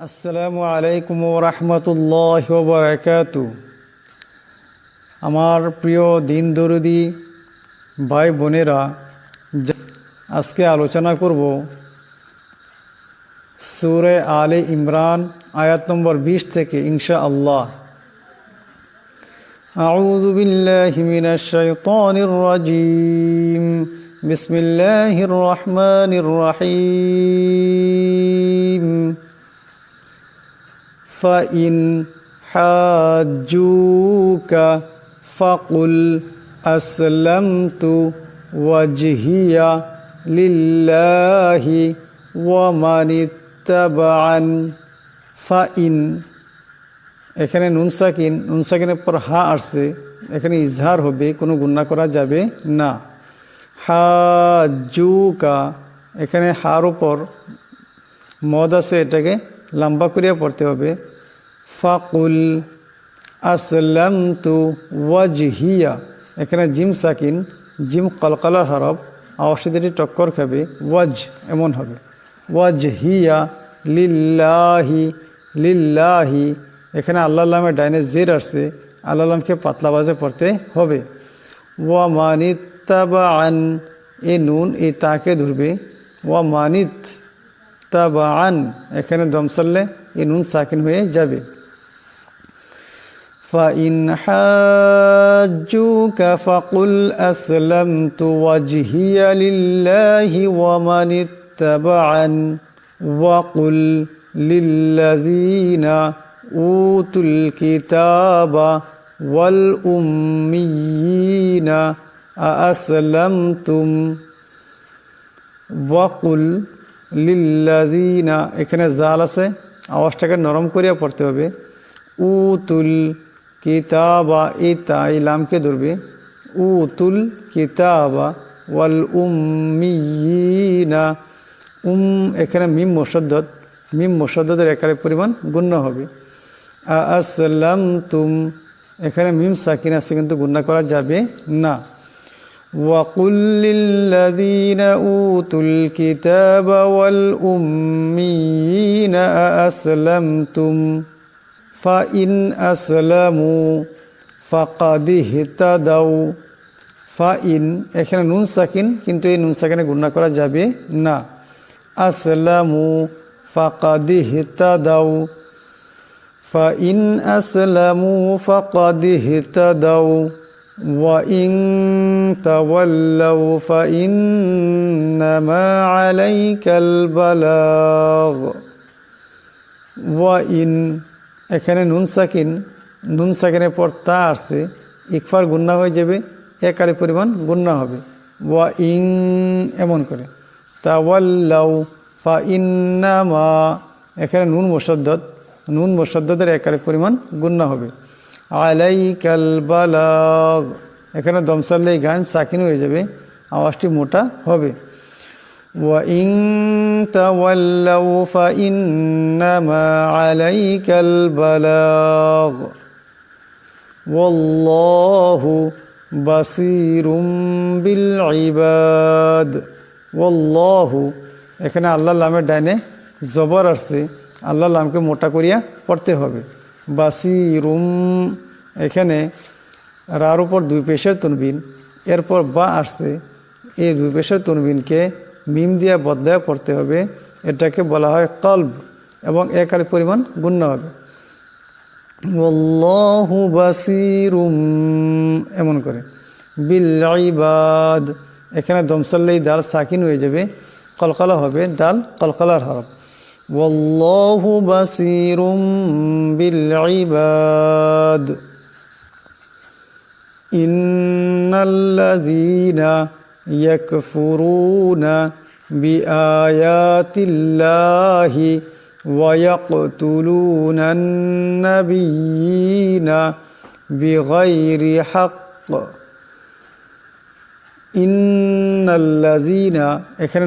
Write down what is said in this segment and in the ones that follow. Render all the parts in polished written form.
আসসালামু আলাইকুম ওয়া রাহমাতুল্লাহি ওয়া বারাকাতুহু। আমার প্রিয় দিন দরদি ভাই বোনেরা, আজকে আলোচনা করব সূরা আলে ইমরান আয়াত নম্বর 20 থেকে ইনশাআল্লাহ। আউযু বিল্লাহি মিনাশ শাইতানির রাজীম। বিসমিল্লাহির রহমানির রহিম। فإن حاجوك فقل أسلمت وجهي لله ومن اتبعن। ফাইন, এখানে নুন সাকিনের পর হা আসছে, এখানে ইজহার হবে, কোনো গুণা করা যাবে না। হাজুকা, এখানে হার উপর মদ আছে, এটাকে লম্বা করিয়া পড়তে হবে। ফাকুল আসলামতু ওয়াজহিয়া, এখানে জিম সাকিন, জিম কলকলার হরফ, আওয়াজটি টক্কর খাবে, ওয়াজ এমন হবে। ওয়াজহিয়া লিল্লাহি, লিল্লাহি, এখানে আল্লাহ নামের ডাইনে জের আসছে, আল্লাহ নামকে পাতলা বাজে পড়তে হবে। ওয়া মানিত্তাবাআন, এ নুন এই তাকে ধরবে। ওয়া মানিত তাবাআন, এখানে দম সারলে এই নুন সাকিন হয়ে যাবে। ফাইন হাজ্জুকা ফাকুল আসলামতু ওয়াজহিয়া লিল্লাহি ওয়া মান ইত্তাবাআন ওয়াকুল লিল্লাযীনা উতুল কিতাবা ওয়াল উম্মিয়িনা আ'আসলামতুম ওয়াকুল লিল্লাযীনা, এখানে জাল আছে, আওয়াজটাকে নরম করিয়া পড়তে হবে। উতুল কিতাবা, এই তাই লামকে ধরবে। উতুল কিতাবা ওয়াল উম্মিয়িনা, এখানে মিম মুশাদ্দাদের একারে পরিমাণ গুণ্য হবে। আ'আসলামতুম, এখানে মিম সাকিন আছে, কিন্তু গুণ্য করা যাবে না। وَقُلْ لِلَّذِينَ أُوتُوا الْكِتَابَ وَالْأُمِّيِّينَ أَأَسْلَمْتُمْ فَإِنْ أَسْلَمُوا فَقَدِ اهْتَدَوْا। ফাইন, এখানে নুন সাকিন, কিন্তু এই নুন সাকিনে গুণা করা যাবে না। আসলামু ফাকাদ ইহতাদাউ, ফাইন আসলামু ফাকাদ ইহতাদাউ ওয়াইন তাওয়াল্লাউ ফাইন্নামা আলাইকাল বালাগ। ওয়াইন, এখানে নুন সাকিনের পর তা আসছে, ইকফার গুন্না হয়ে যাবে, একারে পরিমাণ গুন্না হবে। ওয়াইন এমন করে। তাওয়াল্লাউ ফাইন্নামা, এখানে নুন মুশাদ্দাদের একারে পরিমাণ গুন্না হবে। আলাইকাল বালাগ, এখানে দম সারলে গান সাকিন হয়ে যাবে, আওয়াজটি মোটা হবে। ওয়াইন তাওয়াল্লাউ ফাইন্নামা আলাইকাল বালাগ ওয়াল্লাহু বাসীরুম বিল ইবাদ। ওয়াল্লাহু, এখানে আল্লাহ লামের ডাইনে জবর আসছে, আল্লাহ লামকে মোটা করিয়া পড়তে হবে। বাসীরুম, এখানে রার উপর দুই পেশের তনবিন, এরপর বা আসছে, এই দুই পেশের তনবিনকে মিম দিয়া বদলায় পড়তে হবে, এটাকে বলা হয় কলব, এবং একার পরিমাণ গুণ্য হবে। ওয়াল্লাহু বাসীরুম এমন করে। বিল ইবাদ, এখানে দম সারলেই দাল সাকিন হয়ে যাবে, কলকলা হবে, দাল কলকলার হরফ। ওয়াল্লাহু বাসীরুম বিল ইবাদ। ইন্নাল্লাযীনা ইয়াকফুরুনা বিআয়াতিল্লাহি ওয়া ইয়াকতুলুনান নাবিয়্যিনা বিগাইরি হাক্ক। ইন্নাল্লাযীনা, এখানে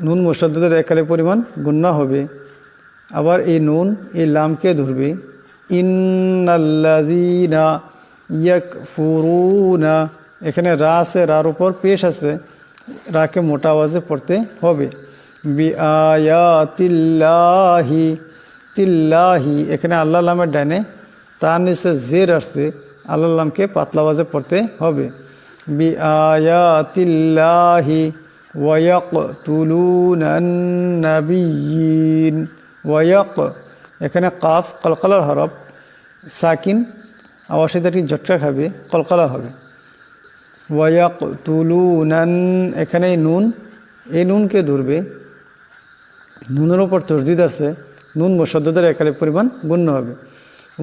নুন মুশাদ্দাদের একালে পরিমাণ গুন্না হবে, আবার এই নুন এই লামকে ধরবে। ইন্নাল্লাযীনা ইয়াকফুরুনা, এখানে রা আছে, রার উপর পেশ আছে, রাকে মোটা আওয়াজে পড়তে হবে। বিআয়াতিল্লাহি, তিল্লাহি এখানে আল্লাহ লামের ডানে তার নিচে জের আসছে, আল্লাহ লামকে পাতলা আওয়াজে পড়তে হবে। বিআয়াতিল্লাহি ওয়ায়াকতুলুনান নাবিয়্যিন, ওয়ায়াক এখানে কাফ কলকলার হরফ, সাকিন আওয়াজটাটি ঝটকা খাবে, কলকলা হবে। ওয়ায়াকতুলুনান এখানে নুন, এই নুনকে ধরবে, নুনের ওপর তসদিদ আছে, নুন মুশাদ্দাদের একালে পরিমাণ গুণ্য হবে।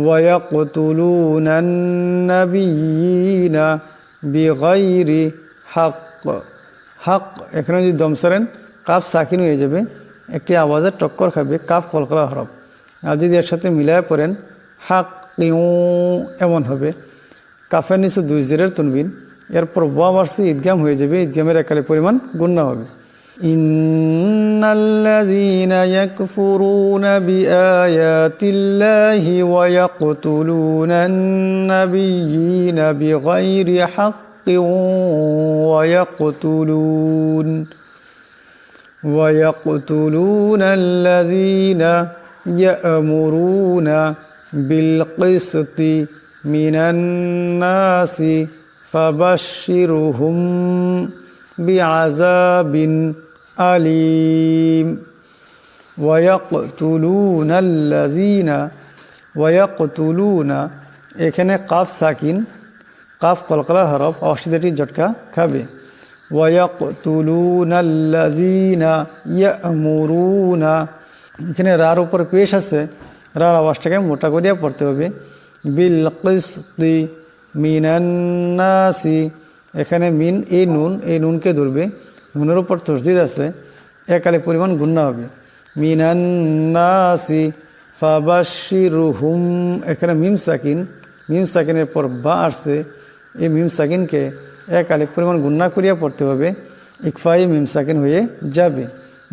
ওয়ায়াকতুলুনান নাবিয়্যিনা বিগাইরি হক, হক এখানে যদি দম সারেন কাফ সাকিন হয়ে যাবে, একটি আওয়াজের টক্কর খাবে, কাফ কলকলা হরফ। আর যদি এর সাথে মিলায় পড়েন হাক এমন হবে। কাফের নিচে দুই জেরের তনবিন, এরপর ওয়া মারসি ঈদগাম হয়ে যাবে, ঈদগামের একালে পরিমাণ গুণ্য হবে। ইন্নাল্লাযীনা ইয়াকফুরুনা বিআয়াতিল্লাহি ওয়া ইয়াকতুলুনান নাবিয়্যিনা বিগাইরি হাক্কিন ওয়া ইয়াকতুলুনাল্লাযীনা ইয়া'মুরুনা বিল কিসতি মিনান নাসি ফাবাশশিরহুম বিআযাবিন আলিম। ওয়ায়াকতুলুনা এখানে কাফ সাকিন, কাফ কলকলা হরফ, অসিদাটি ঝটকা খাবে। ওয়ায়াকতুলুনাল্লাযীনা ইয়া'মুরুনা এখানে রার উপর পেশ আছে, রার আওয়াজটাকে মোটা করিয়া পড়তে হবে। বিল কিসতি মিনান নাসি এখানে মিন, এই নুন, এই নুনকে ধরবে, নুনের উপর তসদিদ আছে, একালে পরিমাণ গুণ্য হবে। মিনান নাসি ফাবাশশিরহুম এখানে মিম সাকিন, মিম সাকিনের পর বা আসছে, এই মিম সাকিনকে একালে পরিমাণ গুণ্য করিয়া পড়তে হবে, ইকফাই মিম সাকিন হয়ে যাবে।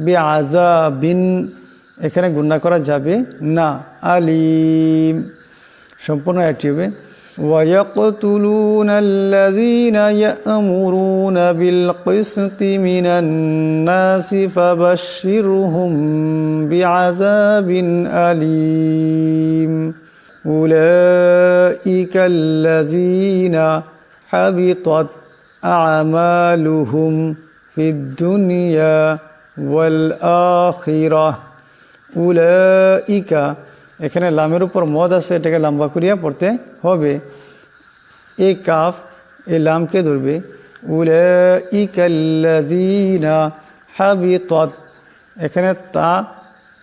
বিআযাবিন এখানে গুণ্য করা যাবে না, আলিম সম্পূর্ণ একটি হবে। ওয়ায়াকতুলুনাল্লাযীনা ইয়া'মুরুনা বিল কিসতি মিনান নাসি ফাবাশশিরহুম বিআযাবিন আলিম। উলাইকাল্লাযীনা হাবিতাত আ'মালুহুম ফিদ দুনিয়া ওয়াল আখিরাহ। উলাইকা এখানে লামের উপর মদ আছে, এটাকে লম্বা করিয়া পড়তে হবে। এই কাফ এই লামকে ধরবে। উলাইকাল্লাযীনা হাবিতাত এখানে তা,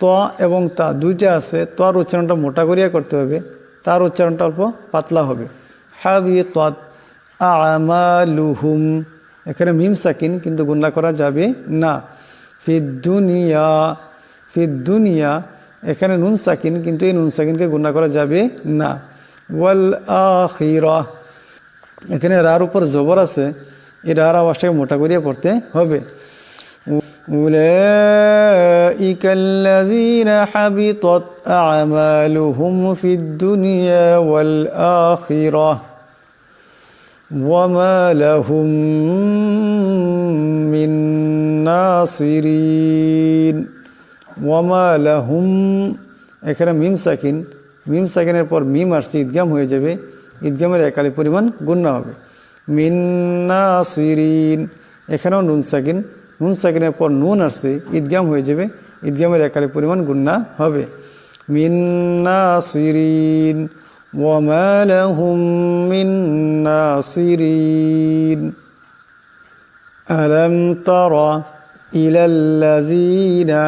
ত এবং তা দুইটা আছে, তার উচ্চারণটা মোটা করিয়া করতে হবে, তার উচ্চারণটা অল্প পাতলা হবে। হাবিতাত আমালুহুম এখানে মিম সাকিন, কিন্তু গুণা করা যাবে না। ফিদ দুনিয়া, ফিদ দুনিয়া এখানে নুন সাকিন, কিন্তু এই নুন সাকিনকে গুণা করা যাবে না। ওয়াল আখিরাহ এখানে রার উপর জবর আছে, এই রার আওয়াজটাকে মোটা করিয়া পড়তে হবে। উলাইকাল্লাযীনা হাবিতাত আ'মালুহুম ফিদ দুনিয়া ওয়াল আখিরাহ ওয়া মা লাহুম মিন নাসিরিন। ওয়ামা লাহুম এখানে মিম সাকিন, মিম সাকিনের পর মিম আসছে, ঈদগাম হয়ে যাবে, ঈদগামের একালে পরিমাণ গুণ্য হবে। মিন নাসিরিন এখানেও নুন সাকিন, নুন সাকিনের পর নুন আসছে, ঈদগাম হয়ে যাবে, ঈদগামের একালে পরিমাণ গুণ্য হবে। মিন নাসিরিন ওয়ামা লাহুম মিন নাসিরিন। আলাম তারা ইলাল্লাযীনা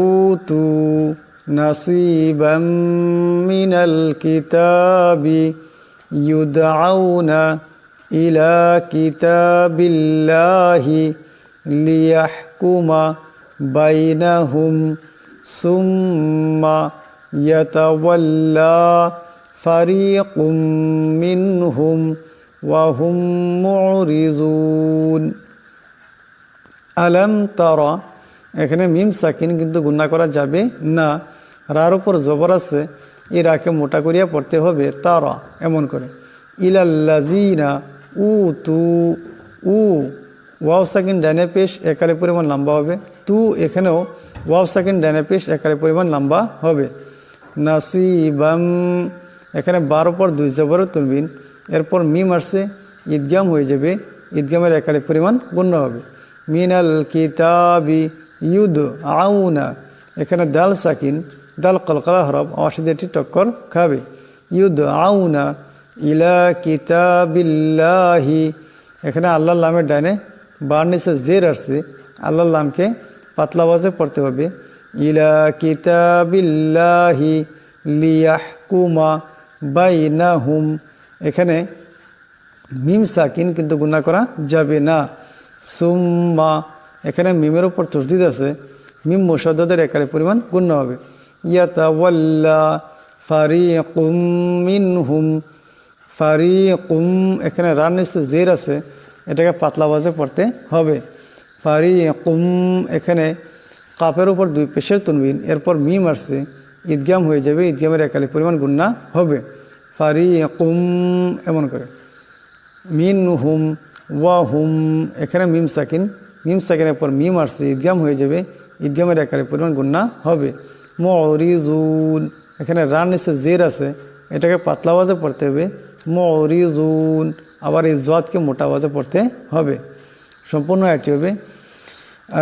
উতু নাসিবাম মিনাল কিতাবি ইউদআউনা ইলা কিতাবিল্লাহি লিয়াহকুমা বাইনাহুম সুম্মা ইয়াতাওয়াল্লা ফারিকুম মিনহুম ওয়া হুম মুরিজুন। আলাম তারা এখানে মিম সাকিন, কিন্তু গুণা করা যাবে না, রার উপর জবর আছে, এই রাকে মোটা করিয়া পড়তে হবে, তারা এমন করে। ইলাল্লাযীনা উতু, উ ওয়াও সাকিন ডানে পেশ, একালে পরিমাণ লম্বা হবে, তু এখানেও ওয়াও সাকিন ডানে পেশ একারে পরিমাণ লম্বা হবে। নাসিবাম এখানে 12 পর 2 জবর তুলবিন, এরপর মিম আসছে, ঈদগাম হয়ে যাবে, ঈদগামের একারে পরিমাণ গুণ্য হবে। মিনাল কিতাবি ইউদ আউনা এখানে দাল সাকিন, দাল কলকলা হরফ অসাথে এটি টক্কর খাবে। ইউদ আউনা ইলা কিতাবিল্লাহি এখানে আল্লাহর লামের ডানে বার নিচে জের আসছে, আল্লাহর লামকে পাতলা আওয়াজে পড়তে হবে। ইলা কিতাবিল্লাহি লিয়াহকুমা বাইনাহুম এখানে মিম সাকিন কিন্তু গুণা করা যাবে না। সুম্মা এখানে মিমের উপর তসদিদ আছে, মিম মুশাদ্দাদের একারে পরিমাণ গুণ্য হবে। ইয়াতাওয়াল্লা ফারিকুম মিনহুম ফারিকুম এখানে রান নিচে জের আছে, এটাকে পাতলা আওয়াজে পড়তে হবে। ফারিকুম এখানে কাপের উপর 2 পেশের তুনবিন, এরপর মিম আসছে, ঈদগাম হয়ে যাবে, ঈদগামের একালে পরিমাণ গুণা হবে। ফারিকুম এমন করে। মিনহুম ওয়াহুম এখানে মিম সাকিন, মিম সাকিনের পর মিম আসছে, ঈদগাম হয়ে যাবে, ঈদগামের একালে পরিমাণ গুণা হবে। মুরিজুন এখানে রান নিচে জের আছে, এটাকে পাতলা আওয়াজে পড়তে হবে। মুরিজুন আবার এই জোয়াদকে মোটা আওয়াজে পড়তে হবে। সম্পূর্ণ আয়াতটি হবে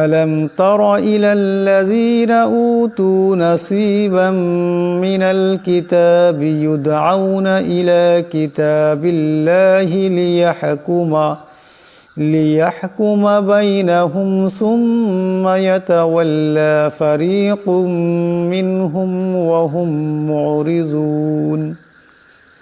আলম তারা ইলাল্লাযীনা উতু নাসীবাম মিনাল কিতাবি ইউদআউনা ইলা কিতাবিল্লাহি লিয়াহকুমা বাইনাহুম সুম্মা ইয়াতাওয়াল্লা ফারীকুম মিনহুম ওয়া হুম মুরিজুন।